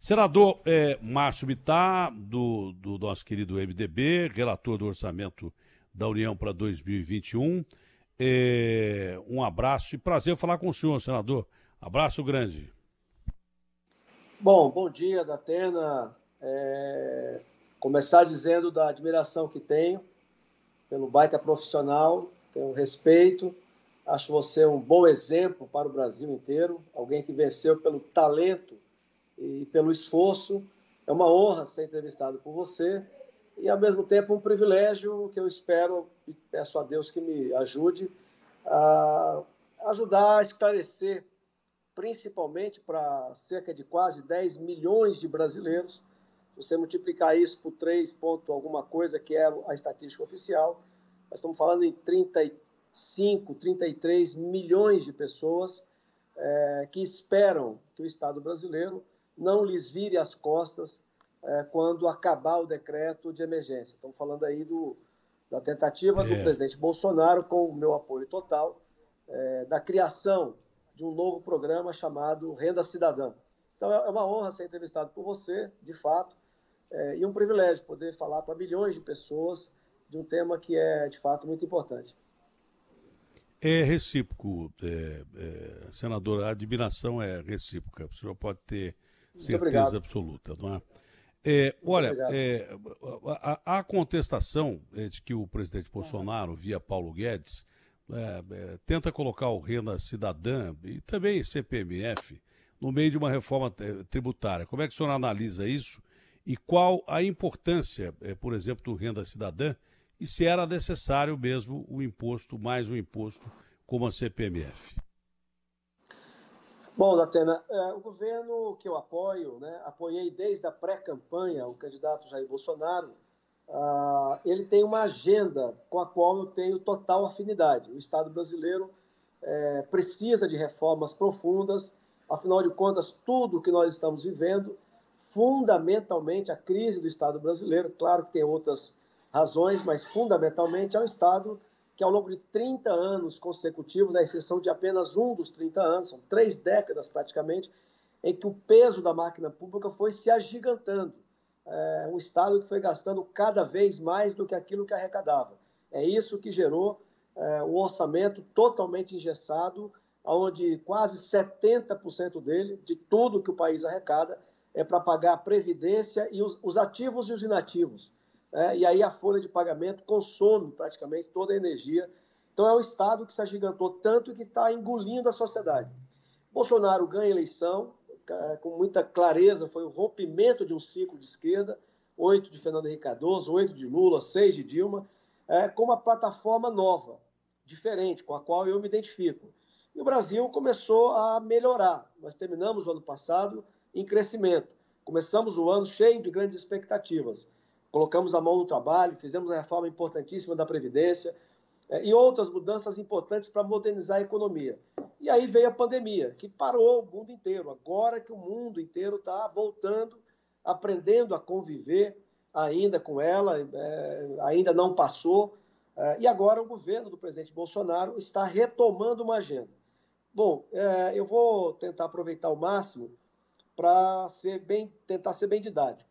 Senador Márcio Bittar, do nosso querido MDB, relator do orçamento da União para 2021. Um abraço e prazer falar com o senhor, senador. Abraço grande. Bom dia, Datena. Começar dizendo da admiração que tenho pelo baita profissional, tenho respeito, acho você um bom exemplo para o Brasil inteiro, alguém que venceu pelo talento e pelo esforço. É uma honra ser entrevistado por você e, ao mesmo tempo, um privilégio que eu espero e peço a Deus que me ajude a ajudar a esclarecer, principalmente para cerca de quase 10 milhões de brasileiros. Se você multiplicar isso por 3 ponto alguma coisa, que é a estatística oficial, nós estamos falando em 35, 33 milhões de pessoas que esperam que o Estado brasileiro não lhes vire as costas quando acabar o decreto de emergência. Estamos falando aí da tentativa do presidente Bolsonaro, com o meu apoio total, da criação de um novo programa chamado Renda Cidadã. Então, é uma honra ser entrevistado por você, de fato, e um privilégio poder falar para milhões de pessoas de um tema que é, de fato, muito importante. É recíproco, senador, a admiração é recíproca, o senhor pode ter certeza absoluta, não é? Olha, a contestação de que o presidente Bolsonaro, via Paulo Guedes, tenta colocar o Renda Cidadã e também CPMF no meio de uma reforma tributária. Como é que o senhor analisa isso? E qual a importância, por exemplo, do Renda Cidadã, e se era necessário mesmo o imposto, mais um imposto, como a CPMF? Bom, Datena, o governo que eu apoio, apoiei desde a pré-campanha o candidato Jair Bolsonaro, ele tem uma agenda com a qual eu tenho total afinidade. O Estado brasileiro precisa de reformas profundas, afinal de contas, tudo o que nós estamos vivendo, fundamentalmente a crise do Estado brasileiro, claro que tem outras razões, mas fundamentalmente é um Estado que ao longo de 30 anos consecutivos, à exceção de apenas um dos 30 anos, são 3 décadas praticamente, em que o peso da máquina pública foi se agigantando. Um Estado que foi gastando cada vez mais do que aquilo que arrecadava. É isso que gerou um orçamento totalmente engessado, onde quase 70% dele, de tudo que o país arrecada, é para pagar a previdência e os ativos e os inativos. E aí a folha de pagamento consome praticamente toda a energia. Então é um Estado que se agigantou tanto que está engolindo a sociedade. Bolsonaro ganha a eleição, com muita clareza, foi o rompimento de um ciclo de esquerda, 8 de Fernando Henrique Cardoso, 8 de Lula, 6 de Dilma, com uma plataforma nova, diferente, com a qual eu me identifico. E o Brasil começou a melhorar. Nós terminamos o ano passado em crescimento. Começamos o ano cheio de grandes expectativas. Colocamos a mão no trabalho, fizemos a reforma importantíssima da Previdência e outras mudanças importantes para modernizar a economia. E aí veio a pandemia, que parou o mundo inteiro. Agora que o mundo inteiro está voltando, aprendendo a conviver ainda com ela, ainda não passou. E agora o governo do presidente Bolsonaro está retomando uma agenda. Bom, eu vou tentar aproveitar ao máximo para tentar ser bem didático.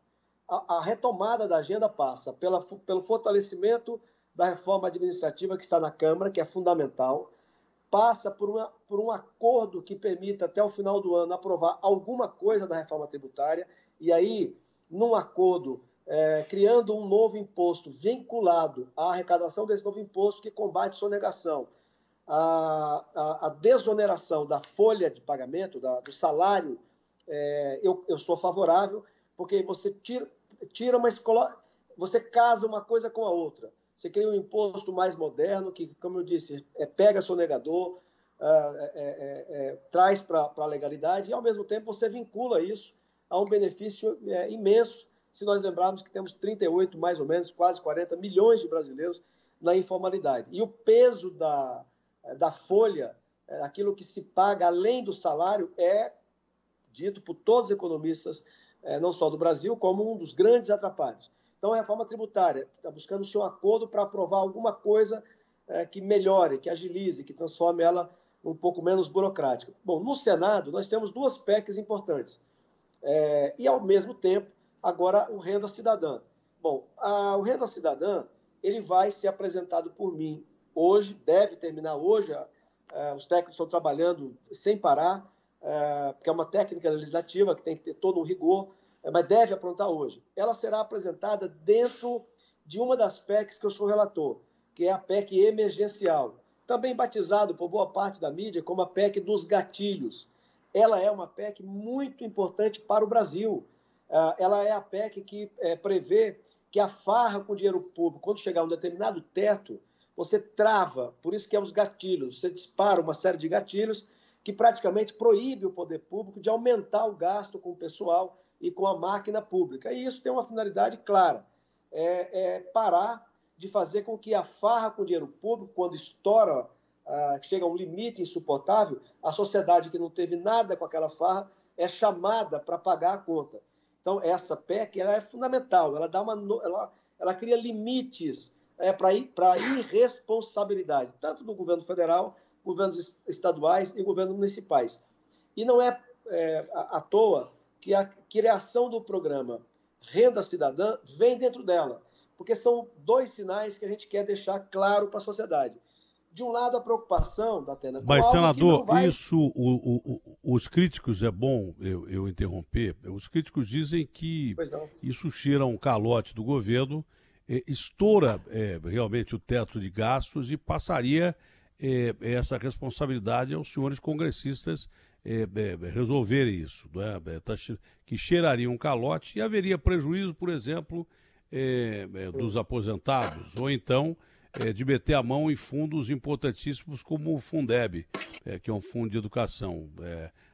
A retomada da agenda passa pelo fortalecimento da reforma administrativa que está na Câmara, que é fundamental, passa por um acordo que permita, até o final do ano, aprovar alguma coisa da reforma tributária, e aí, num acordo, criando um novo imposto vinculado à arrecadação desse novo imposto que combate sonegação, a desoneração da folha de pagamento, do salário, eu sou favorável, porque você tira uma escola, você casa uma coisa com a outra. Você cria um imposto mais moderno, que, como eu disse, pega sonegador, traz para a legalidade, e, ao mesmo tempo, você vincula isso a um benefício imenso, se nós lembrarmos que temos 38, mais ou menos, quase 40 milhões de brasileiros na informalidade. E o peso da folha, aquilo que se paga além do salário, é dito por todos os economistas, não só do Brasil, como um dos grandes atrapalhos. Então, a reforma tributária está buscando o seu acordo para aprovar alguma coisa que melhore, que agilize, que transforme ela um pouco menos burocrática. Bom, no Senado, nós temos duas PECs importantes. E, ao mesmo tempo, agora o Renda Cidadã. Bom, o Renda Cidadã, ele vai ser apresentado por mim hoje, deve terminar hoje, os técnicos estão trabalhando sem parar, porque é uma técnica legislativa que tem que ter todo um rigor, mas deve aprontar hoje. Ela será apresentada dentro de uma das PECs que eu sou relator, que é a PEC emergencial, também batizado por boa parte da mídia como a PEC dos gatilhos. Ela é uma PEC muito importante para o Brasil. Ela é a PEC que prevê que a farra com o dinheiro público, quando chegar a um determinado teto, você trava, por isso que é os gatilhos, você dispara uma série de gatilhos que praticamente proíbe o poder público de aumentar o gasto com o pessoal e com a máquina pública. E isso tem uma finalidade clara, parar de fazer com que a farra com o dinheiro público, quando estoura, chega a um limite insuportável, a sociedade que não teve nada com aquela farra é chamada para pagar a conta. Então, essa PEC ela é fundamental, ela cria limites para a irresponsabilidade, tanto do governo federal, governos estaduais e governos municipais. E não é à toa que a criação do programa Renda Cidadã vem dentro dela, porque são dois sinais que a gente quer deixar claro para a sociedade. De um lado, a preocupação da Atena. Mas, senador, isso, os críticos, é bom eu interromper, os críticos dizem que isso cheira um calote do governo, estoura realmente o teto de gastos e passaria essa responsabilidade aos senhores congressistas resolverem isso, que cheiraria um calote e haveria prejuízo, por exemplo, dos aposentados, ou então de meter a mão em fundos importantíssimos como o Fundeb, que é um fundo de educação.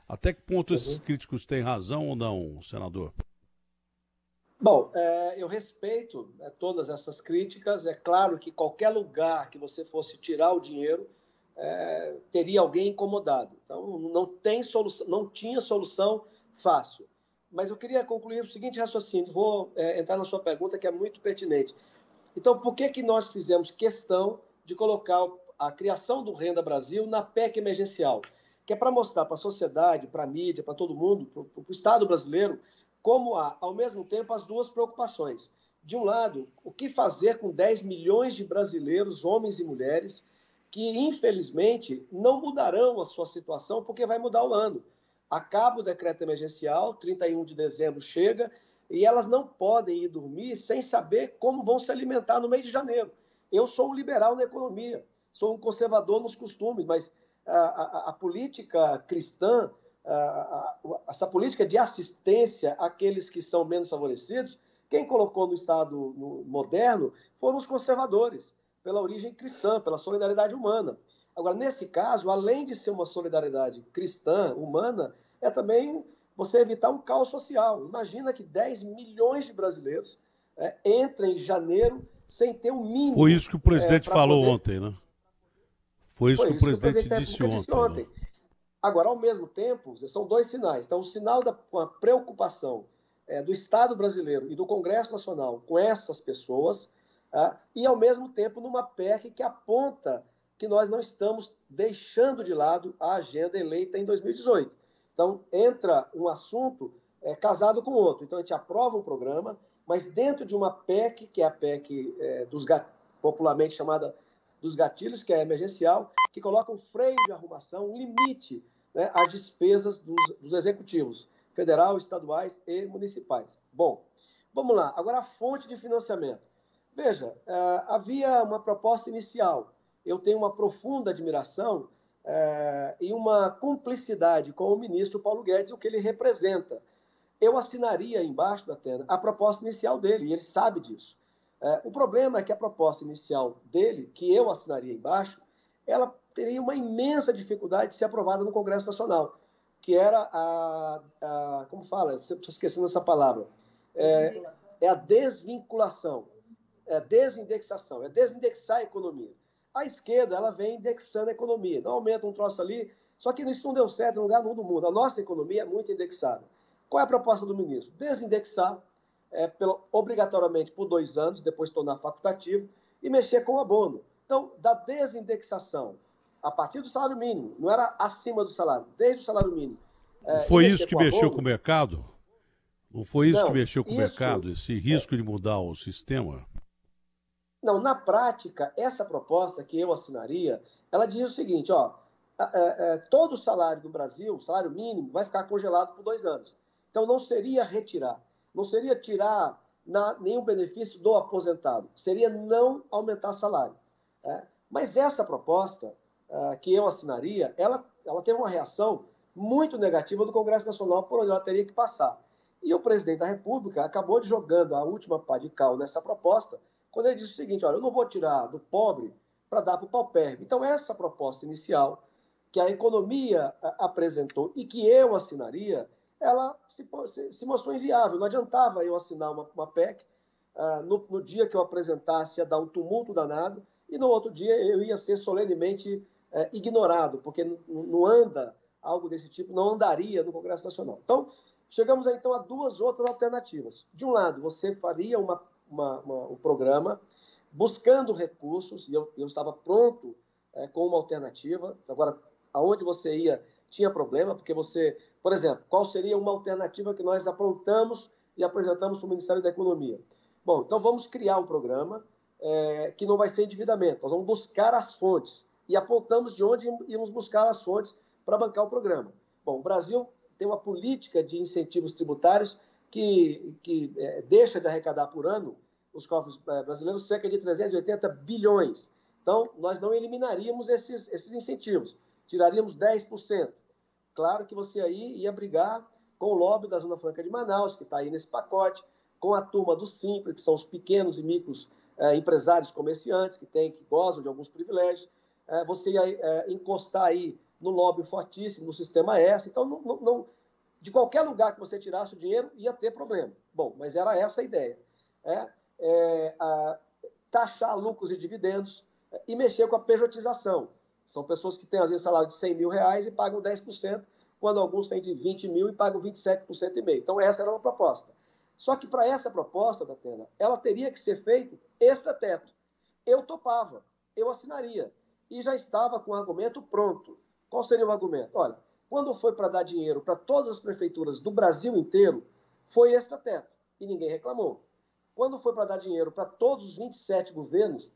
Até que ponto esses críticos têm razão ou não, senador? Bom, eu respeito todas essas críticas. É claro que qualquer lugar que você fosse tirar o dinheiro, teria alguém incomodado. Então, não tinha solução fácil. Mas eu queria concluir o seguinte raciocínio. Vou entrar na sua pergunta, que é muito pertinente. Então, por que nós fizemos questão de colocar a criação do Renda Brasil na PEC emergencial? Que é para mostrar para a sociedade, para a mídia, para todo mundo, para o Estado brasileiro, como há, ao mesmo tempo, as duas preocupações. De um lado, o que fazer com 10 milhões de brasileiros, homens e mulheres, que, infelizmente, não mudarão a sua situação porque vai mudar o ano. Acaba o decreto emergencial, 31 de dezembro chega, e elas não podem ir dormir sem saber como vão se alimentar no mês de janeiro. Eu sou um liberal na economia, sou um conservador nos costumes, mas a política cristã, essa política de assistência àqueles que são menos favorecidos, quem colocou no Estado moderno foram os conservadores, pela origem cristã, pela solidariedade humana. Agora, nesse caso, além de ser uma solidariedade cristã, humana, é também você evitar um caos social. Imagina que 10 milhões de brasileiros entrem em janeiro sem ter o mínimo. Foi isso que o presidente falou ontem, né? Foi isso que o presidente disse ontem. Né? Agora, ao mesmo tempo, são dois sinais. Então, o sinal da preocupação do Estado brasileiro e do Congresso Nacional com essas pessoas, e, ao mesmo tempo, numa PEC que aponta que nós não estamos deixando de lado a agenda eleita em 2018. Então, entra um assunto casado com outro. Então, a gente aprova um programa, mas dentro de uma PEC, que é a PEC popularmente chamada dos gatilhos, que é emergencial, que coloca um freio de arrumação, um limite, né, às despesas dos executivos, federal, estaduais e municipais. Bom, vamos lá. Agora, a fonte de financiamento. Veja, havia uma proposta inicial. Eu tenho uma profunda admiração e uma cumplicidade com o ministro Paulo Guedes, o que ele representa. Eu assinaria embaixo da tela a proposta inicial dele, e ele sabe disso. O problema é que a proposta inicial dele, que eu assinaria embaixo, ela teria uma imensa dificuldade de ser aprovada no Congresso Nacional, que era como fala? Estou esquecendo essa palavra. É a desvinculação, é a desindexação, é desindexar a economia. A esquerda, ela vem indexando a economia. Não aumenta um troço ali, só que isso não deu certo em lugar nenhum do mundo. A nossa economia é muito indexada. Qual é a proposta do ministro? Desindexar obrigatoriamente por 2 anos, depois tornar facultativo, e mexer com o abono. Então, da desindexação, a partir do salário mínimo, não era acima do salário, desde o salário mínimo. Foi isso que mexeu com o mercado? Não foi isso que Não, mexeu com o isso mercado, esse risco de mudar o sistema? Não, na prática, essa proposta que eu assinaria, ela diz o seguinte, ó, todo o salário do Brasil, o salário mínimo, vai ficar congelado por 2 anos. Então, não seria retirar, não seria tirar nenhum benefício do aposentado, seria não aumentar salário. Mas essa proposta que eu assinaria, ela teve uma reação muito negativa do Congresso Nacional, por onde ela teria que passar. E o presidente da República acabou jogando a última pá de cal nessa proposta, quando ele disse o seguinte, olha, eu não vou tirar do pobre para dar para o paupérrimo. Então, essa proposta inicial, que a economia apresentou e que eu assinaria, ela se mostrou inviável. Não adiantava eu assinar uma PEC, no dia que eu apresentasse ia dar um tumulto danado, e no outro dia eu ia ser solenemente ignorado, porque não anda algo desse tipo, não andaria no Congresso Nacional. Então, chegamos então a 2 outras alternativas. De um lado, você faria um programa buscando recursos, e eu estava pronto com uma alternativa. Agora, aonde você ia, tinha problema, porque você, por exemplo, qual seria uma alternativa que nós aprontamos e apresentamos para o Ministério da Economia? Bom, então vamos criar um programa que não vai ser endividamento, nós vamos buscar as fontes, e apontamos de onde íamos buscar as fontes para bancar o programa. Bom, o Brasil tem uma política de incentivos tributários que deixa de arrecadar por ano os cofres brasileiros cerca de 380 bilhões. Então, nós não eliminaríamos esses incentivos, tiraríamos 10%. Claro que você aí ia brigar com o lobby da Zona Franca de Manaus, que está aí nesse pacote, com a turma do Simples, que são os pequenos e micros empresários comerciantes, que gozam de alguns privilégios. Você ia encostar aí no lobby fortíssimo, no sistema S. Então, não, de qualquer lugar que você tirasse o dinheiro, ia ter problema. Bom, mas era essa a ideia. Taxar lucros e dividendos e mexer com a pejotização. São pessoas que têm, às vezes, salário de R$100 mil e pagam 10%, quando alguns têm de 20 mil e pagam 27,5%. Então, essa era uma proposta. Só que para essa proposta, Datena, ela teria que ser feita extra-teto. Eu topava, eu assinaria. E já estava com o argumento pronto. Qual seria o argumento? Olha, quando foi para dar dinheiro para todas as prefeituras do Brasil inteiro, foi extra-teto. E ninguém reclamou. Quando foi para dar dinheiro para todos os 27 governos,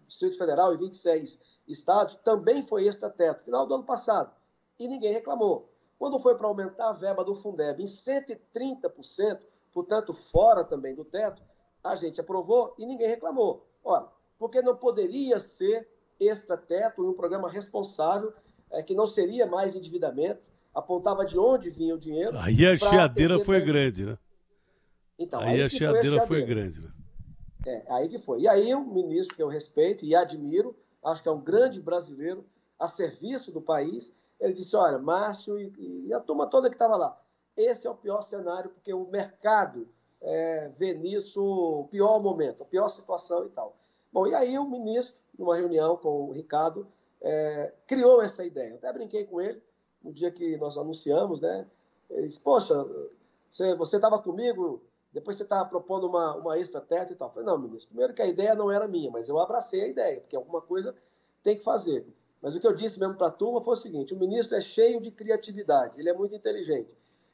Distrito Federal e 26 estados, também foi extra-teto, final do ano passado. E ninguém reclamou. Quando foi para aumentar a verba do Fundeb em 130%, portanto, fora também do teto, a gente aprovou e ninguém reclamou. Ora, porque não poderia ser extra-teto em um programa responsável, que não seria mais endividamento, apontava de onde vinha o dinheiro. Aí a chiadeira foi grande, né? Então, aí a chiadeira foi grande, né? Aí que foi. E aí o ministro, que eu respeito e admiro, acho que é um grande brasileiro a serviço do país, ele disse, olha, Márcio e a turma toda que estava lá, esse é o pior cenário, porque o mercado vê nisso o pior momento, a pior situação e tal. Bom, e aí o ministro, numa reunião com o Ricardo, criou essa ideia. Eu até brinquei com ele, no dia que nós anunciamos, né? Ele disse, poxa, você estava comigo, depois você estava propondo uma extra-teto e tal. Eu falei, não, ministro, primeiro que a ideia não era minha, mas eu abracei a ideia, porque alguma coisa tem que fazer. Mas o que eu disse mesmo para a turma foi o seguinte, o ministro é cheio de criatividade, ele é muito inteligente.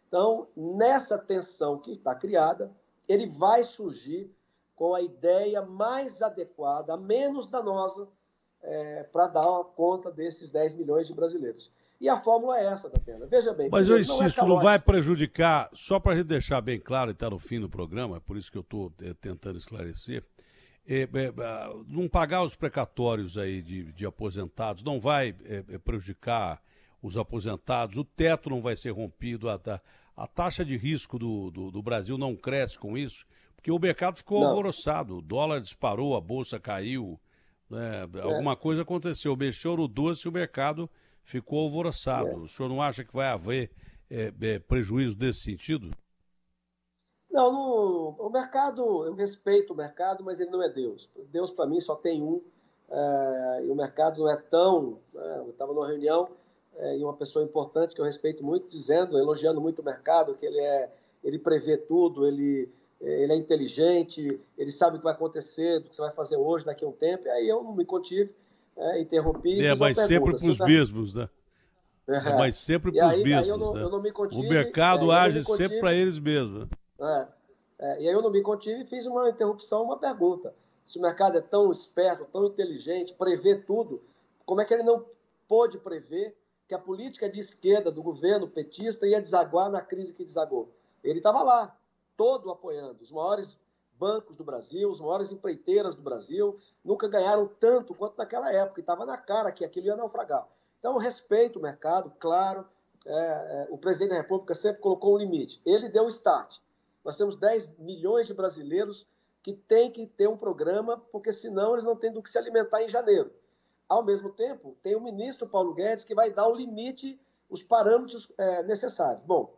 Então, nessa tensão que está criada, ele vai surgir com a ideia mais adequada, a menos danosa, para dar conta desses 10 milhões de brasileiros. E a fórmula é essa, Datena. Veja bem. Mas eu insisto, não vai prejudicar, só para a gente deixar bem claro, e está no fim do programa, é por isso que eu estou tentando esclarecer, não pagar os precatórios aí de aposentados não vai prejudicar os aposentados, o teto não vai ser rompido, a taxa de risco do Brasil não cresce com isso, porque o mercado ficou alvoroçado, o dólar disparou, a bolsa caiu, alguma coisa aconteceu, mexeu no doce e o mercado ficou alvoroçado. O senhor não acha que vai haver prejuízo desse sentido? Não, o mercado, eu respeito o mercado, mas ele não é Deus. Deus, para mim, só tem um, e o mercado não é tão... eu estava numa reunião e uma pessoa importante que eu respeito muito, elogiando muito o mercado, que ele prevê tudo, ele é inteligente, ele sabe o que vai acontecer, o que você vai fazer hoje, daqui a um tempo, e aí eu não me contive, interrompi e fiz uma mas pergunta. Sempre para os mesmos, né? Mas sempre para os mesmos, eu não me contive, o mercado age sempre para eles mesmos. E aí eu não me contive e fiz uma interrupção, uma pergunta. Se o mercado é tão esperto, tão inteligente, prevê tudo, como é que ele não pôde prever que a política de esquerda do governo petista ia desaguar na crise que desagou? Ele estava lá, todo apoiando. Os maiores bancos do Brasil, as maiores empreiteiras do Brasil, nunca ganharam tanto quanto naquela época. E estava na cara que aquilo ia naufragar. Então, respeito o mercado, claro. O presidente da República sempre colocou um limite. Ele deu o start. Nós temos 10 milhões de brasileiros que têm que ter um programa, porque senão eles não têm do que se alimentar em janeiro. Ao mesmo tempo, tem o ministro Paulo Guedes que vai dar o limite, os parâmetros necessários. Bom,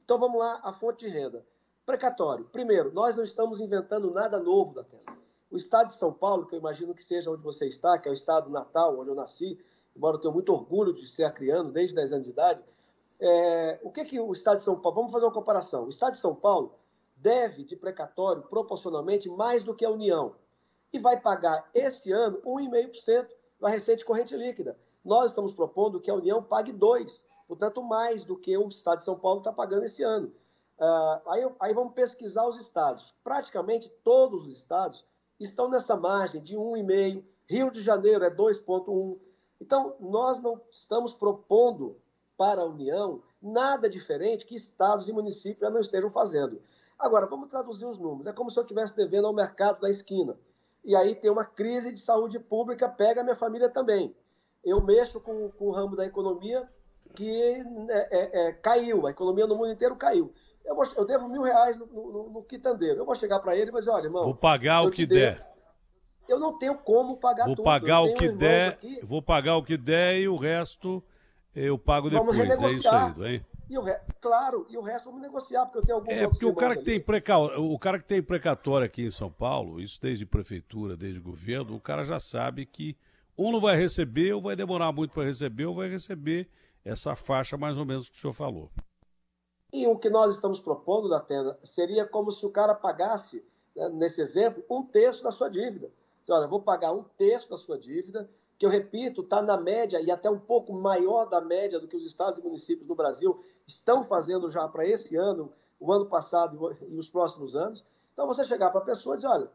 então vamos lá, a fonte de renda. Precatório. Primeiro, nós não estamos inventando nada novo da terra. O estado de São Paulo, que eu imagino que seja onde você está, que é o estado natal, onde eu nasci, embora eu tenha muito orgulho de ser acriano desde 10 anos de idade, o que o estado de São Paulo... Vamos fazer uma comparação. O estado de São Paulo deve de precatório proporcionalmente mais do que a União e vai pagar esse ano 1,5% da receita corrente líquida. Nós estamos propondo que a União pague 2%, portanto mais do que o estado de São Paulo está pagando esse ano. Aí vamos pesquisar os estados. Praticamente todos os estados estão nessa margem de 1,5%. Rio de Janeiro é 2,1%. Então, nós não estamos propondo para a União nada diferente que estados e municípios já não estejam fazendo. Agora, vamos traduzir os números. É como se eu estivesse devendo ao mercado da esquina. E aí tem uma crise de saúde pública, pega a minha família também. Eu mexo com o ramo da economia que caiu. A economia no mundo inteiro caiu. Eu devo R$1.000 no quitandeiro. Eu vou chegar para ele e dizer, olha, irmão... Vou pagar o que der. Eu não tenho como pagar tudo. Vou pagar o que der, vou pagar o que der e o resto eu pago depois. Vamos renegociar. É isso aí, hein? Claro, e o resto vamos negociar, porque eu tenho alguns outros porque o cara que tem precatório aqui em São Paulo, isso desde prefeitura, desde governo, o cara já sabe que ou não vai receber, ou vai demorar muito para receber, ou vai receber essa faixa mais ou menos que o senhor falou. E o que nós estamos propondo, Datena, seria como se o cara pagasse, né, nesse exemplo, 1/3 da sua dívida. Olha, eu vou pagar 1/3 da sua dívida, que eu repito, está na média e até um pouco maior da média do que os estados e municípios do Brasil estão fazendo já para esse ano, o ano passado e os próximos anos. Então, você chegar para a pessoa e dizer, olha,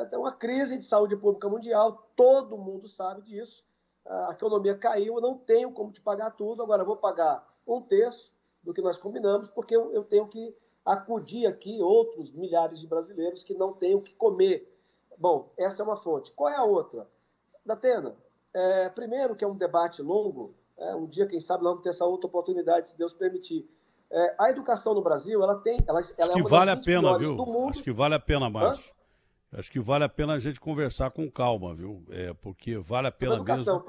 tem uma crise de saúde pública mundial, todo mundo sabe disso, a economia caiu, eu não tenho como te pagar tudo, agora eu vou pagar 1/3 do que nós combinamos, porque eu tenho que acudir aqui outros milhares de brasileiros que não têm o que comer. Bom, essa é uma fonte. Qual é a outra? Datena, primeiro que é um debate longo, um dia, quem sabe, nós vamos ter essa outra oportunidade, se Deus permitir. A educação no Brasil, ela é uma vale a pena, viu? Do mundo. Acho que vale a pena, Márcio. Acho que vale a pena a gente conversar com calma, viu? Porque vale a pena educação, mesmo.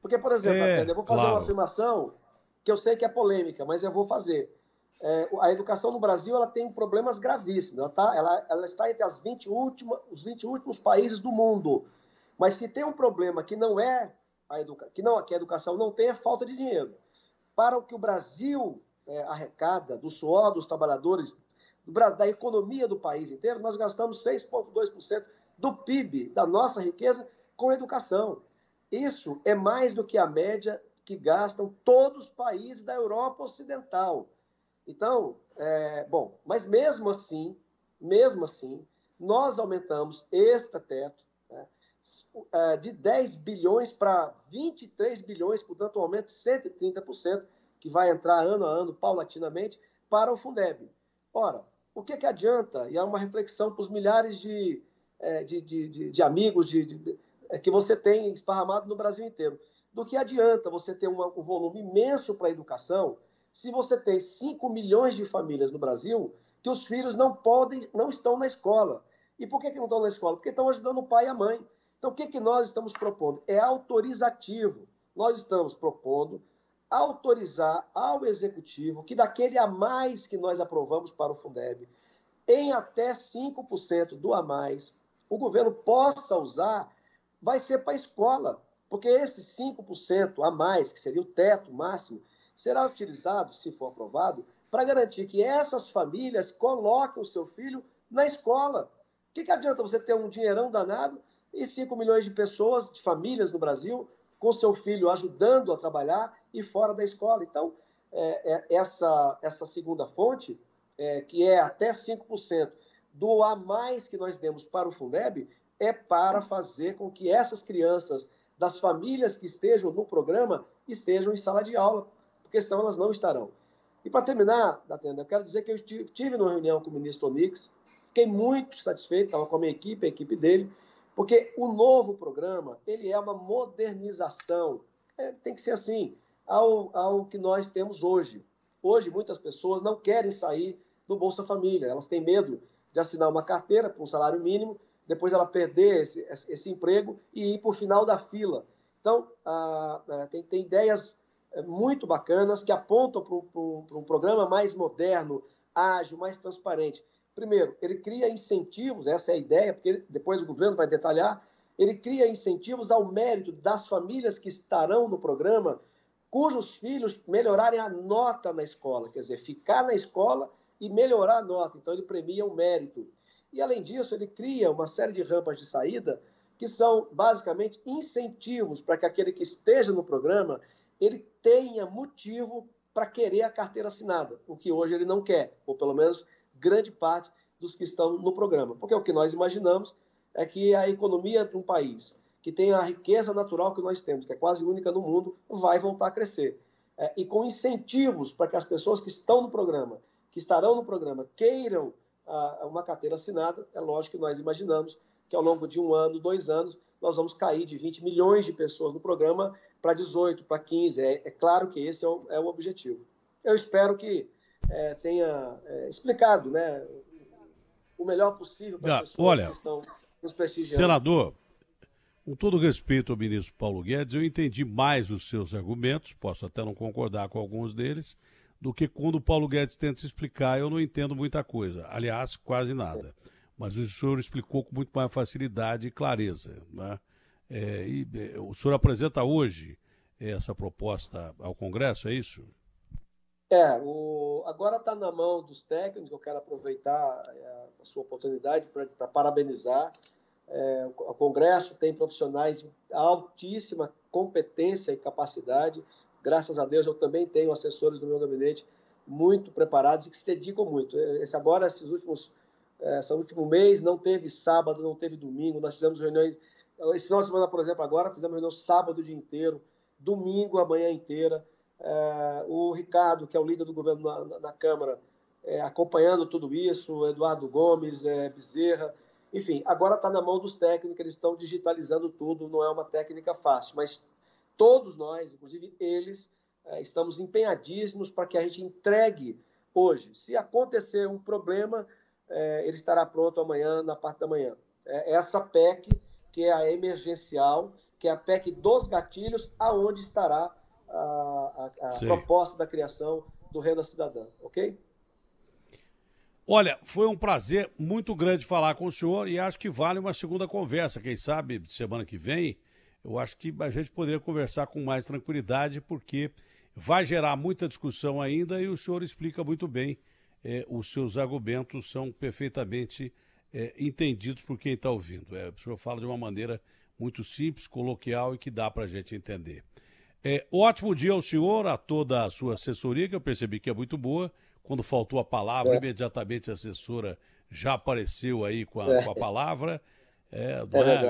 Porque, por exemplo, Datena, eu vou fazer uma afirmação que eu sei que é polêmica, mas eu vou fazer. A educação no Brasil ela tem problemas gravíssimos. Ela está entre os 20 últimos países do mundo. Mas se tem um problema que não é que a educação não tem, é falta de dinheiro. Para o que o Brasil arrecada do suor dos trabalhadores, da economia do país inteiro, nós gastamos 6,2% do PIB, da nossa riqueza, com educação. Isso é mais do que a média que gastam todos os países da Europa Ocidental. Então, mas mesmo assim, nós aumentamos teto, né, de 10 bilhões para 23 bilhões, portanto, um aumento de 130%, que vai entrar ano a ano, paulatinamente, para o Fundeb. Ora, o que adianta? E é uma reflexão para os milhares de amigos que você tem esparramado no Brasil inteiro. Do que adianta você ter um volume imenso para a educação se você tem 5 milhões de famílias no Brasil que os filhos não estão na escola. E por que não estão na escola? Porque estão ajudando o pai e a mãe. Então, o que nós estamos propondo? É autorizativo. Nós estamos propondo autorizar ao Executivo que daquele a mais que nós aprovamos para o Fundeb, em até 5% do a mais, o governo possa usar, vai ser para a escola. Porque esse 5% a mais, que seria o teto máximo, será utilizado, se for aprovado, para garantir que essas famílias coloquem o seu filho na escola. O que adianta você ter um dinheirão danado e 5 milhões de pessoas, de famílias no Brasil, com seu filho ajudando a trabalhar e fora da escola. Então, essa segunda fonte, que é até 5% do a mais que nós demos para o Fundeb, é para fazer com que essas crianças das famílias que estejam no programa estejam em sala de aula, porque senão elas não estarão. E para terminar, Datena, eu quero dizer que eu tive numa reunião com o ministro Onix, fiquei muito satisfeito, estava com a minha equipe, a equipe dele, porque o novo programa, ele é uma modernização, tem que ser assim, ao que nós temos hoje. Hoje, muitas pessoas não querem sair do Bolsa Família, elas têm medo de assinar uma carteira por um salário mínimo, depois ela perder esse emprego e ir para o final da fila. Então, tem ideias muito bacanas que apontam para um programa mais moderno, ágil, mais transparente. Primeiro, ele cria incentivos, essa é a ideia, porque depois o governo vai detalhar, ele cria incentivos ao mérito das famílias que estarão no programa, cujos filhos melhorarem a nota na escola, quer dizer, ficar na escola e melhorar a nota. Então, ele premia o mérito. E, além disso, ele cria uma série de rampas de saída que são, basicamente, incentivos para que aquele que esteja no programa ele tenha motivo para querer a carteira assinada, o que hoje ele não quer, ou pelo menos grande parte dos que estão no programa. Porque o que nós imaginamos é que a economia de um país que tem a riqueza natural que nós temos, que é quase única no mundo, vai voltar a crescer. E com incentivos para que as pessoas que estão no programa, que estarão no programa, queiram uma carteira assinada, é lógico que nós imaginamos que ao longo de 1 ano, 2 anos, nós vamos cair de 20 milhões de pessoas no programa para 18, para 15. É claro que esse é o objetivo. Eu espero que tenha explicado, né, o melhor possível para as pessoas que estão nos prestigiando. Senador, com todo respeito ao ministro Paulo Guedes, eu entendi mais os seus argumentos, posso até não concordar com alguns deles, do que quando o Paulo Guedes tenta se explicar, eu não entendo muita coisa. Aliás, quase nada. Mas o senhor explicou com muito mais facilidade e clareza, né? O senhor apresenta hoje essa proposta ao Congresso, é isso? Agora está na mão dos técnicos, eu quero aproveitar a sua oportunidade para parabenizar. O Congresso tem profissionais de altíssima competência e capacidade. Graças a Deus, eu também tenho assessores do meu gabinete muito preparados e que se dedicam muito. Esse último mês não teve sábado, não teve domingo, nós fizemos reuniões, esse final de semana, por exemplo, agora fizemos reunião sábado o dia inteiro, domingo a manhã inteira, o Ricardo, que é o líder do governo na Câmara, acompanhando tudo isso, o Eduardo Gomes, Bezerra, enfim, agora está na mão dos técnicos, eles estão digitalizando tudo, não é uma técnica fácil, mas todos nós, inclusive eles, estamos empenhadíssimos para que a gente entregue hoje. Se acontecer um problema, ele estará pronto amanhã, na parte da manhã. Essa PEC, que é a emergencial, que é a PEC dos gatilhos, aonde estará a proposta da criação do Renda Cidadã, ok? Olha, foi um prazer muito grande falar com o senhor e acho que vale uma segunda conversa, quem sabe semana que vem, eu acho que a gente poderia conversar com mais tranquilidade, porque vai gerar muita discussão ainda e o senhor explica muito bem. Os seus argumentos são perfeitamente entendidos por quem está ouvindo. O senhor fala de uma maneira muito simples, coloquial e que dá para a gente entender. Ótimo dia ao senhor, a toda a sua assessoria, que eu percebi que é muito boa. Quando faltou a palavra, imediatamente a assessora já apareceu aí com a palavra.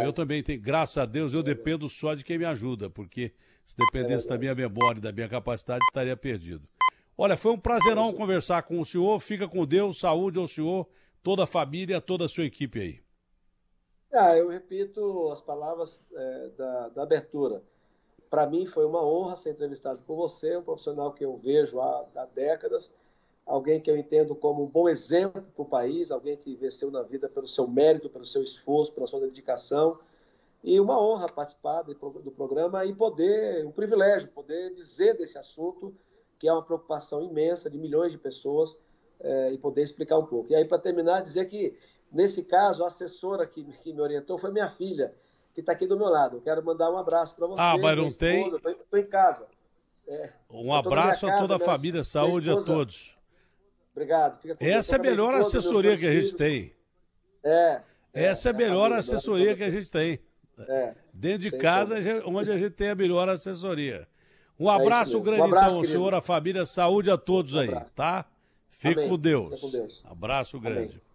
Eu também tenho, graças a Deus, eu dependo só de quem me ajuda, porque se dependesse da minha memória e da minha capacidade, estaria perdido. Olha, foi um prazerão conversar com o senhor. Fica com Deus, saúde ao senhor, toda a família, toda a sua equipe aí. Eu repito as palavras da abertura. Para mim foi uma honra ser entrevistado por você, um profissional que eu vejo há décadas, alguém que eu entendo como um bom exemplo para o país, alguém que venceu na vida pelo seu mérito, pelo seu esforço, pela sua dedicação. E uma honra participar do programa e um privilégio, poder dizer desse assunto, que é uma preocupação imensa de milhões de pessoas, e poder explicar um pouco. E aí, para terminar, dizer que, nesse caso, a assessora que me orientou foi minha filha, que está aqui do meu lado. Eu quero mandar um abraço para você, mas não tem? Estou em casa. Um abraço a toda a família, saúde a todos. Obrigado. Fica com Essa é a melhor assessoria que a gente tem. Essa é a melhor assessoria que a gente tem. Dentro de casa, onde a gente tem a melhor assessoria. Um abraço grande, então, senhor, a família, saúde a todos aí, tá? Fique com Deus. Fique com Deus. Abraço grande. Amém.